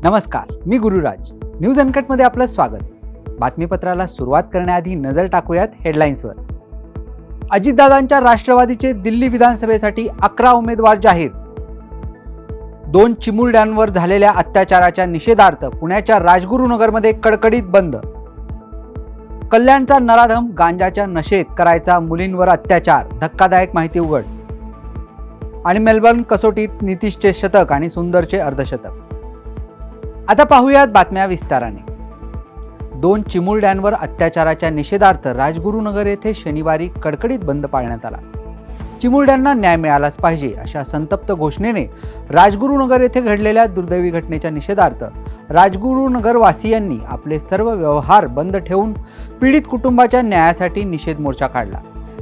नमस्कार, मी गुरुराज. न्यूज अनकटमध्ये आपलं स्वागत. बातमीपत्राला सुरुवात करण्याआधी नजर टाकूयात हेडलाईन्सवर. अजितदादांच्या राष्ट्रवादीचे दिल्ली विधानसभेसाठी 11 उमेदवार जाहीर. 2 चिमुरड्यांवर झालेल्या अत्याचाराच्या निषेधार्थ पुण्याच्या राजगुरुनगरमध्ये कडकडीत बंद. कल्याणचा नराधम गांजाच्या नशेत करायचा मुलींवर अत्याचार, धक्कादायक माहिती उघड. आणि मेलबर्न कसोटीत नितीशचे शतक आणि सुंदरचे अर्धशतक. आता पाहूयात बातम्या विस्ताराने. 2 चिमुरड्यांवर अत्याचाराच्या निषेधार्थ राजगुरुनगर येथे शनिवारी कडकडीत बंद पाळण्यात आला. चिमुरड्यांना न्याय मिळालाच पाहिजे अशा संतप्त घोषणेने राजगुरुनगर येथे घडलेल्या दुर्दैवी घटनेच्या निषेधार्थ राजगुरुनगर वासियांनी आपले सर्व व्यवहार बंद ठेवून पीडित कुटुंबाच्या न्यायासाठी निषेध मोर्चा काढला.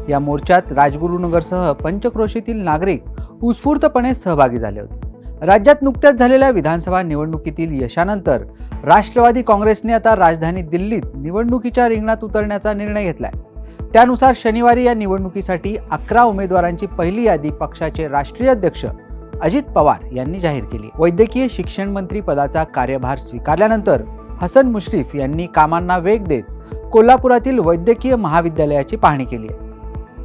या मोर्चात राजगुरुनगरसह पंचक्रोशीतील नागरिक उत्स्फूर्तपणे सहभागी झाले होते. राज्यात नुकत्याच झालेल्या विधानसभा निवडणुकीतील यशानंतर राष्ट्रवादी काँग्रेसने आता राजधानी दिल्लीत निवडणुकीच्या रिंगणात उतरण्याचा निर्णय घेतलाय. त्यानुसार शनिवारी या निवडणुकीसाठी 11 उमेदवारांची पहिली यादी पक्षाचे राष्ट्रीय अध्यक्ष अजित पवार यांनी जाहीर केली. वैद्यकीय शिक्षण मंत्री पदाचा कार्यभार स्वीकारल्यानंतर हसन मुश्रीफ यांनी कामांना वेग देत कोल्हापुरातील वैद्यकीय महाविद्यालयाची पाहणी केली आहे.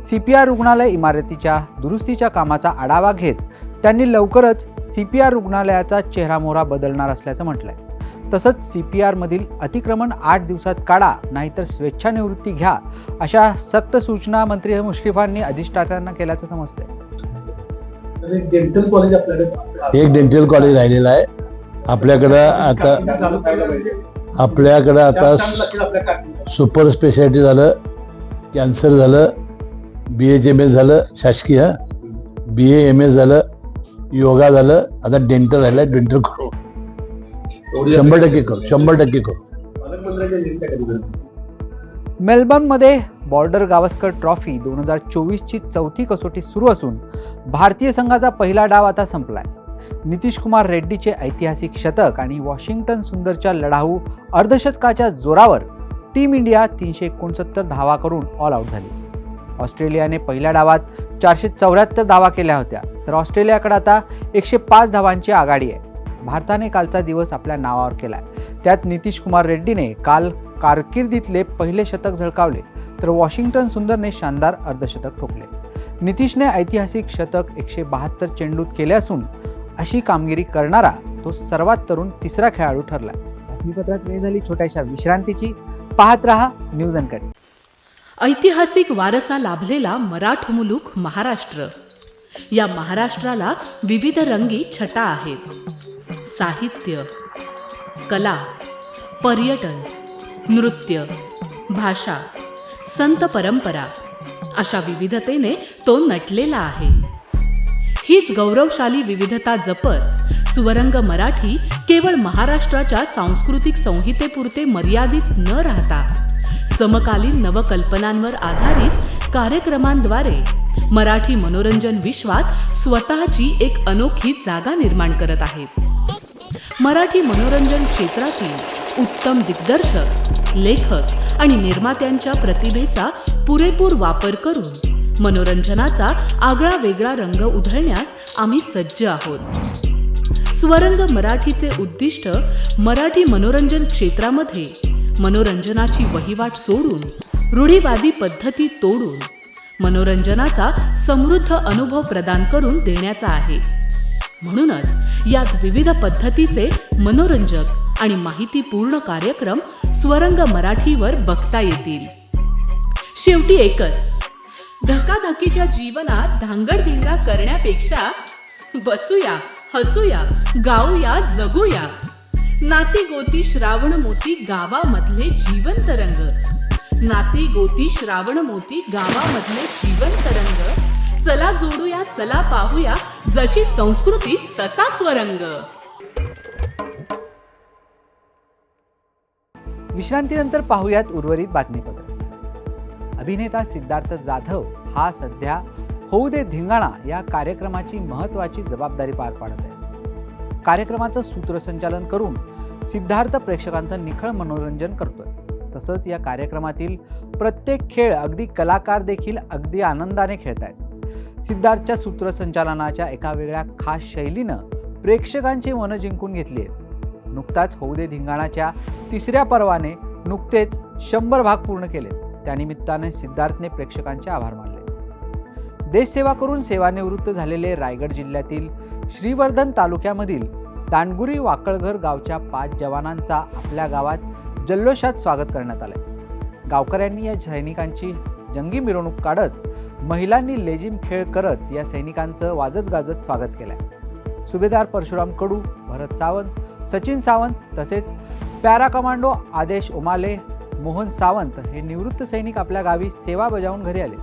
CPR रुग्णालय इमारतीच्या दुरुस्तीच्या कामाचा आढावा घेत त्यांनी लवकरच CPR रुग्णालयाचा चेहरामोहरा बदलणार असल्याचं म्हटलंय. तसंच CPR मधील अतिक्रमण 8 दिवसात काढा, नाहीतर स्वेच्छानिवृत्ती घ्या, अशा सक्त सूचना मंत्री मुश्रीफांनी अधिष्ठात्यांना केल्याचं समजतंय. एक डेंटल कॉलेज राहिलेलं आहे आपल्याकडं आता सुपर स्पेशालिटी झालं, कॅन्सर झालं, BHMS झालं शासकीय, BAMS झालं, योगा झालं, आता डेंटल राहिलं. डेंटल करू 100% करू. मेलबर्नमध्ये बॉर्डर गावस्कर ट्रॉफी 2024 ची 4थी कसोटी सुरू असून भारतीय संघाचा पहिला डाव आता संपलाय. नितीश कुमार रेड्डीचे ऐतिहासिक शतक आणि वॉशिंग्टन सुंदरच्या लढाऊ अर्धशतकाच्या जोरावर टीम इंडिया 369 धावा करून ऑल आउट झाली. ऑस्ट्रेलियाने पहिल्या डावात 474 धावा केल्या होत्या, तर ऑस्ट्रेलियाकडे आता 105 धावांची आघाडी आहे. भारताने कालचा दिवस आपल्या नावावर केलाय. त्यात नितीश कुमार रेड्डीने काल कारकिर्दीतले पहिले शतक झळकावले, तर वॉशिंग्टन सुंदरने शानदार अर्धशतक ठोकले. नितीशने ऐतिहासिक शतक 172 चेंडूत केले असून अशी कामगिरी करणारा तो सर्वात तरुण तिसरा खेळाडू ठरला. बातमीपत्रात वेळ झाली छोट्याशा विश्रांतीची. पाहत रहा न्यूज अनकट. ऐतिहासिक वारसा लाभलेला मराठ मुलूक महाराष्ट्र. या महाराष्ट्राला विविध रंगी छटा आहेत. साहित्य, कला, पर्यटन, नृत्य, भाषा, संत परंपरा अशा विविधतेने तो नटलेला आहे. हीच गौरवशाली विविधता जपत स्वरंग मराठी केवळ महाराष्ट्राच्या सांस्कृतिक संहितेपुरते मर्यादित न राहता समकालीन नवकल्पनांवर आधारित कार्यक्रमांद्वारे मराठी मनोरंजन विश्वात स्वतःची एक अनोखी जागा निर्माण करत आहेत. मराठी मनोरंजन क्षेत्रातील उत्तम दिग्दर्शक, लेखक आणि निर्मात्यांच्या प्रतिभेचा पुरेपूर वापर करून मनोरंजनाचा आगळा वेगळा रंग उधळण्यास आम्ही सज्ज आहोत. स्वरंग मराठीचे उद्दिष्ट मराठी मनोरंजन क्षेत्रामध्ये मनोरंजनाची वहिवाट सोडून, रूढीवादी पद्धती तोडून मनोरंजनाचा समृद्ध अनुभव प्रदान करून देण्याचा आहे. म्हणूनच यात विविध पद्धतीचे मनोरंजक आणि माहितीपूर्ण कार्यक्रम स्वरंग मराठीवर बघता येतील. शेवटी एकच, धकाधकीच्या जीवनात धांगडधिंगा करण्यापेक्षा बसूया, हसूया, गाऊया, जगूया. नाती गोती श्रावण मोती गावामधले जीवंत रंग. नाती गोती श्रावण मोती गावामधले जीवंत रंग. चला जोडूया, चला पाहूया, जशी संस्कृती तसा स्वरंग. विश्रांतीनंतर पाहूयात उर्वरित बातमीपत्र. अभिनेता सिद्धार्थ जाधव हा सध्या होऊ दे धिंगाणा या कार्यक्रमाची महत्त्वाची जबाबदारी पार पाडत आहे. कार्यक्रमाचं सूत्रसंचालन करून सिद्धार्थ प्रेक्षकांचं निखळ मनोरंजन करतोय. तसंच या कार्यक्रमातील प्रत्येक खेळ अगदी कलाकार देखील अगदी आनंदाने खेळतायत. सिद्धार्थच्या सूत्रसंचालनाच्या एका वेगळ्या खास शैलीनं प्रेक्षकांची मनं जिंकून घेतली आहेत. नुकताच होऊ दे धिंगाणाच्या 3ऱ्या पर्वाने नुकतेच 100 भाग पूर्ण केले. त्यानिमित्ताने सिद्धार्थने प्रेक्षकांचे आभार मानले. देशसेवा करून सेवानिवृत्त झालेले रायगड जिल्ह्यातील श्रीवर्धन तालुक्यामधील दांडगुरी वाकळघर गावच्या 5 जवानांचा आपल्या गावात जल्लोषात स्वागत करण्यात आले. गावकऱ्यांनी या सैनिकांची जंगी मिरवणूक काढत महिलांनी लेझिम खेळ करत या सैनिकांचं वाजत गाजत स्वागत केलंय. सुभेदार परशुराम कडू, भरत सावंत, सचिन सावंत तसेच पॅरा कमांडो आदेश ओमाले, मोहन सावंत हे निवृत्त सैनिक आपल्या गावी सेवा बजावून घरी आले.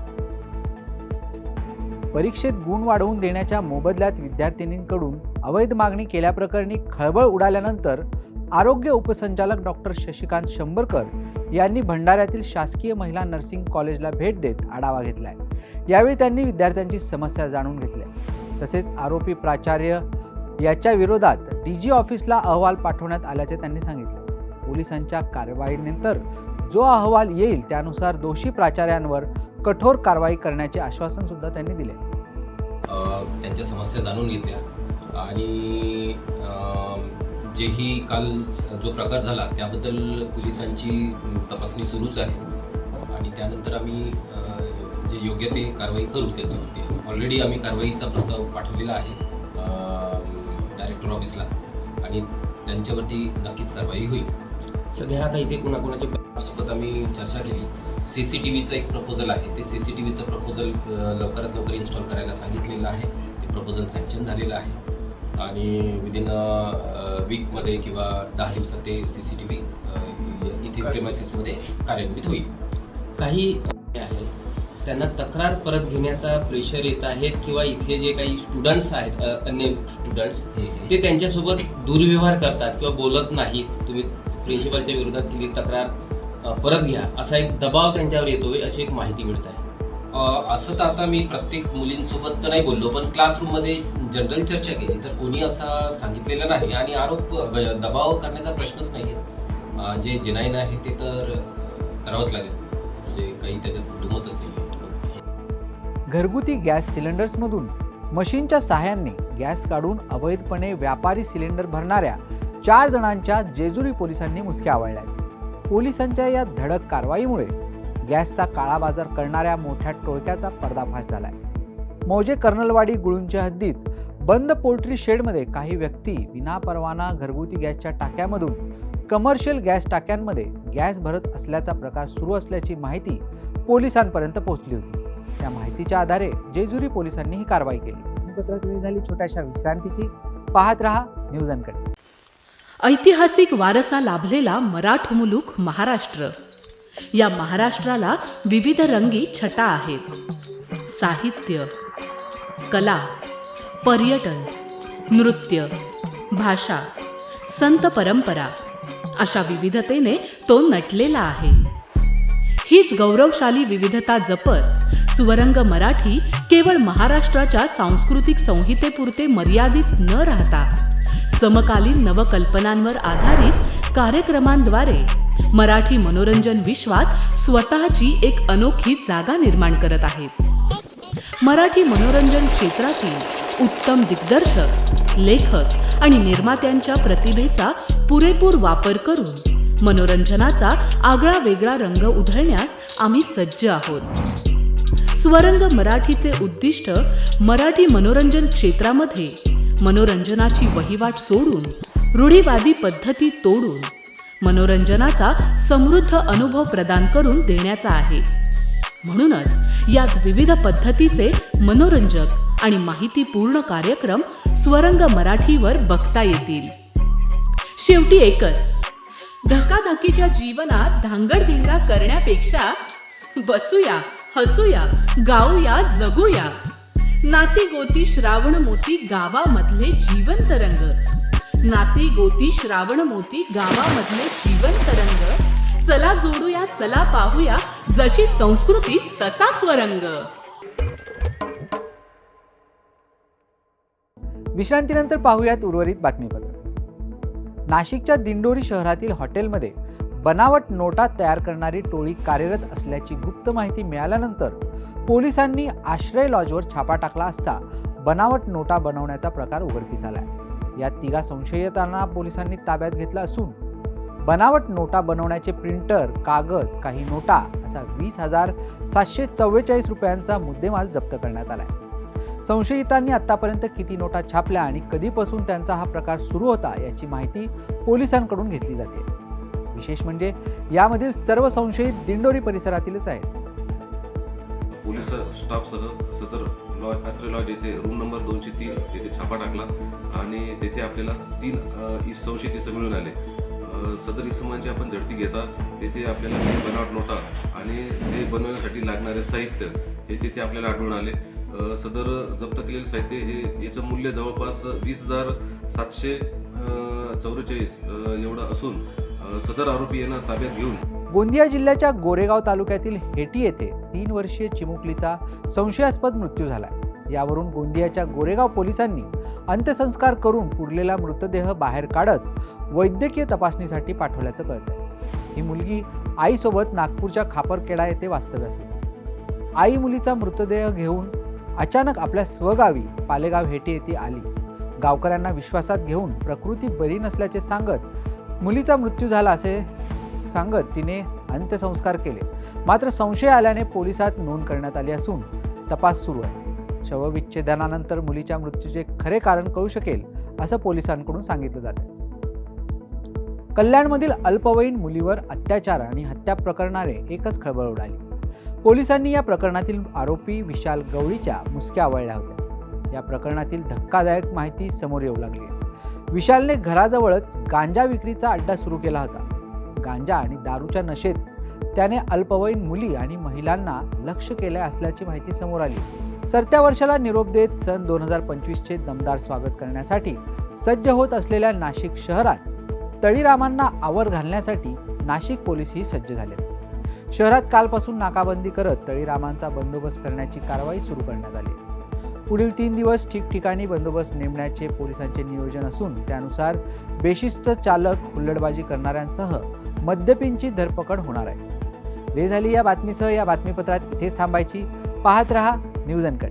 परीक्षेत गुण वाढवून देण्याच्या मोबदल्यात विद्यार्थिनींकडून अवैध मागणी केल्याप्रकरणी खळबळ उडाल्यानंतर आरोग्य उपसंचालक डॉक्टर शशिकांत शंभरकर यांनी भंडाऱ्यातील शासकीय महिला नर्सिंग कॉलेजला भेट देत आढावा घेतलाय. यावेळी त्यांनी विद्यार्थ्यांची समस्या जाणून घेतल्या. तसेच आरोपी प्राचार्य याच्या विरोधात DG ऑफिसला अहवाल पाठवण्यात आल्याचे त्यांनी सांगितले. पोलिसांच्या कारवाईनंतर जो अहवाल येईल त्यानुसार दोषी प्राचार्यांवर कठोर कारवाई करण्याचे आश्वासन सुद्धा त्यांनी दिले. त्यांच्या समस्या जाणून घेतल्या आणि जेही काल जो प्रकार झाला त्याबद्दल पोलिसांची तपासणी सुरूच आहे आणि त्यानंतर आम्ही जे योग्य ते कारवाई करू त्याच्यावरती. ऑलरेडी आम्ही कारवाईचा प्रस्ताव पाठवलेला आहे डायरेक्टर ऑफिसला आणि त्यांच्यावरती नक्कीच कारवाई होईल. सध्या आता इथे कोणाकोणाच्या सोबत आम्ही चर्चा केली. CCTVचं एक प्रपोजल आहे, ते CCTVचं प्रपोजल लवकरात लवकर इन्स्टॉल करायला सांगितलेलं आहे. ते प्रपोजल सँक्शन झालेलं आहे आणि विदिन वीकमध्ये किंवा 10 दिवसात ते CCTV इथे प्रेमायसिसमध्ये कार्यान्वित होईल. काही आहे त्यांना तक्रार परत घेण्याचा प्रेशर येत आहेत किंवा इथले जे काही स्टुडंट्स आहेत, अन्य स्टुडंट्स ते त्यांच्यासोबत दुर्व्यवहार करतात किंवा बोलत नाहीत. तुम्ही प्रिन्सिपलच्या विरोधात केली तक्रार परत घ्या असा एक दबाव त्यांच्यावर येतोय अशी एक माहिती मिळत आहे. असं तर आता मी प्रत्येक मुलींसोबत तर नाही बोललो, पण क्लासरूममध्ये जनरल चर्चा केली तर कोणी असा सांगितलेला नाही आणि आरोप दबाव करण्याचा प्रश्नच नाही आहे. जे जेनाईन आहे ते तर करावंच लागेल, म्हणजे काही त्याच्यात दुमतच नाही. घरगुती गॅस सिलेंडर्समधून मशीनच्या सहाय्याने गॅस काढून अवैधपणे व्यापारी सिलेंडर भरणाऱ्या 4 जणांच्या जेजुरी पोलिसांनी मुसक्या आवळल्या. पोलिसांच्या या धडक कारवाईमुळे गॅसचा काळा बाजार करणाऱ्या मोठ्या टोळक्याचा पर्दाफाश झालाय. मौजे कर्नलवाडी गुळूंच्या हद्दीत बंद पोल्ट्री शेडमध्ये काही व्यक्ती विनापरवाना घरगुती गॅसच्या टाक्यामधून कमर्शियल गॅस टाक्यांमध्ये गॅस भरत असल्याचा प्रकार सुरू असल्याची माहिती पोलिसांपर्यंत पोहोचली होती. त्या माहितीच्या आधारे जेजुरी पोलिसांनी ही कारवाई केली. पत्रक वेळ झाली छोट्याशा विश्रांतीची. पाहत रहा न्यूज अनकट. ऐतिहासिक वारसा लाभलेला मराठ मुलूक महाराष्ट्र. या महाराष्ट्राला विविध रंगी छटा आहेत. साहित्य, कला, पर्यटन, नृत्य, भाषा, संत परंपरा अशा विविधतेने तो नटलेला आहे. हीच गौरवशाली विविधता जपत सुवरंग मराठी केवळ महाराष्ट्राच्या सांस्कृतिक संहितेपुरते मर्यादित न राहता समकालीन नवकल्पनांवर आधारित कार्यक्रमांद्वारे मराठी मनोरंजन विश्वात स्वतःची एक अनोखी जागा निर्माण करत आहेत. मराठी मनोरंजन क्षेत्रातील उत्तम दिग्दर्शक, लेखक आणि निर्मात्यांच्या प्रतिभेचा पुरेपूर वापर करून मनोरंजनाचा आगळा वेगळा रंग उधळण्यास आम्ही सज्ज आहोत. स्वरंग मराठीचे उद्दिष्ट मराठी मनोरंजन क्षेत्रामध्ये मनोरंजनाची वहिवाट सोडून, रूढीवादी पद्धती तोडून मनोरंजनाचा समृद्ध अनुभव प्रदान करून देण्याचा आहे. म्हणूनच यात विविध पद्धतीचे मनोरंजक आणि माहितीपूर्ण कार्यक्रम स्वरंग मराठीवर बघता येतील. शेवटी एकच, धकाधकीच्या जीवनात धांगडधिंगा करण्यापेक्षा बसूया, हसूया, गाऊया, जगूया. नाती गोती श्रावण मोती गावामधले जीवंत रंग. नाती गोती श्रावण मोती गावामधले जीवंत रंग. चला जोडूया, चला पाहूया, जशी संस्कृती तसा स्वरंग. विश्रांतीनंतर पाहूयात उर्वरित बातमीपत्र. नाशिकच्या दिंडोरी शहरातील हॉटेलमध्ये बनावट नोटा तयार करणारी टोळी कार्यरत असल्याची गुप्त माहिती मिळाल्यानंतर पोलिसांनी आश्रय लॉजवर छापा टाकला असता बनावट नोटा बनवण्याचा प्रकार उघडकीस आलाय. या तिघा संशयितांना पोलिसांनी ताब्यात घेतलं असून बनावट नोटा बनवण्याचे प्रिंटर, कागद, काही नोटा असा 20,744 रुपयांचा मुद्देमाल जप्त करण्यात आलाय. संशयितांनी आतापर्यंत किती नोटा छापल्या आणि कधीपासून त्यांचा हा प्रकार सुरू होता याची माहिती पोलिसांकडून घेतली जाते. विशेष म्हणजे यामधील सर्व संशयित दिंडोरी परिसरातीलच आहेत. पोलीस स्टाफसह सदर आश्रय लॉज येथे रूम नंबर 203 येथे छापा टाकला आणि तेथे आपल्याला 3 संशयित इसम मिळून आले. सदर इसमांची आपण झडती घेता तेथे आपल्याला काही बनावट नोटा आणि ते बनवण्यासाठी लागणारे साहित्य हे तेथे आपल्याला आढळून आले. सदर जप्त केलेले साहित्य हे याचं मूल्य जवळपास 20,744 एवढं असून सदर आरोपी यांना ताब्यात घेऊन गोंदिया जिल्ह्याच्या गोरेगाव तालुक्यातील हेटी येथे 3 वर्षीय चिमुकलीचा संशयास्पद मृत्यू झालाय. यावरून गोंदियाच्या गोरेगाव पोलिसांनी अंत्यसंस्कार करून पुरलेला मृतदेह बाहेर काढत वैद्यकीय तपासणीसाठी पाठवल्याचं कळतंय. ही मुलगी आईसोबत नागपूरच्या खापरखेडा येथे वास्तव्यास होती. आई मुलीचा मृतदेह घेऊन अचानक आपल्या स्वगावी पालेगाव हेटी येथे आली. गावकऱ्यांना विश्वासात घेऊन प्रकृती बरी नसल्याचे सांगत मुलीचा मृत्यू झाला असे सांगत तिने अंत्यसंस्कार केले. मात्र संशय आल्याने पोलिसात नोंद करण्यात आली असून तपास सुरू आहे. शवविच्छेदनानंतर मुलीच्या मृत्यूचे खरे कारण कळू शकेल असं पोलिसांकडून सांगितलं जात आहे. कल्याणमधील अल्पवयीन मुलीवर अत्याचार आणि हत्या प्रकरणाने एकच खळबळ उडाली. पोलिसांनी या प्रकरणातील आरोपी विशाल गवळीच्या मुसक्या आवळल्या होत्या. या प्रकरणातील धक्कादायक माहिती समोर येऊ लागली. विशालने घराजवळच गांजा विक्रीचा अड्डा सुरू केला होता. गांजा आणि दारूच्या नशेत त्याने अल्पवयीन मुली आणि महिलांना लक्ष्य केले असल्याची माहिती समोर आली. सरत्या वर्षाला निरोप देत सन 2025चे दमदार स्वागत करण्यासाठी सज्ज होत असलेल्या नाशिक शहरात तळीरामांना आवर घालण्यासाठी नाशिक पोलीसही सज्ज झाले. शहरात कालपासून नाकाबंदी करत तळीरामांचा बंदोबस्त करण्याची कारवाई सुरू करण्यात आली. पुढील 3 दिवस ठिकठिकाणी बंदोबस्त नेमण्याचे पोलिसांचे नियोजन असून त्यानुसार बेशिस्त चालक, हुल्लडबाजी करणाऱ्यांसह मद्यपींची धरपकड होणार आहे. वेळ झाली या बातमीसह या बातमीपत्रात इथेच थांबायची. पाहत रहा न्यूज अनकट.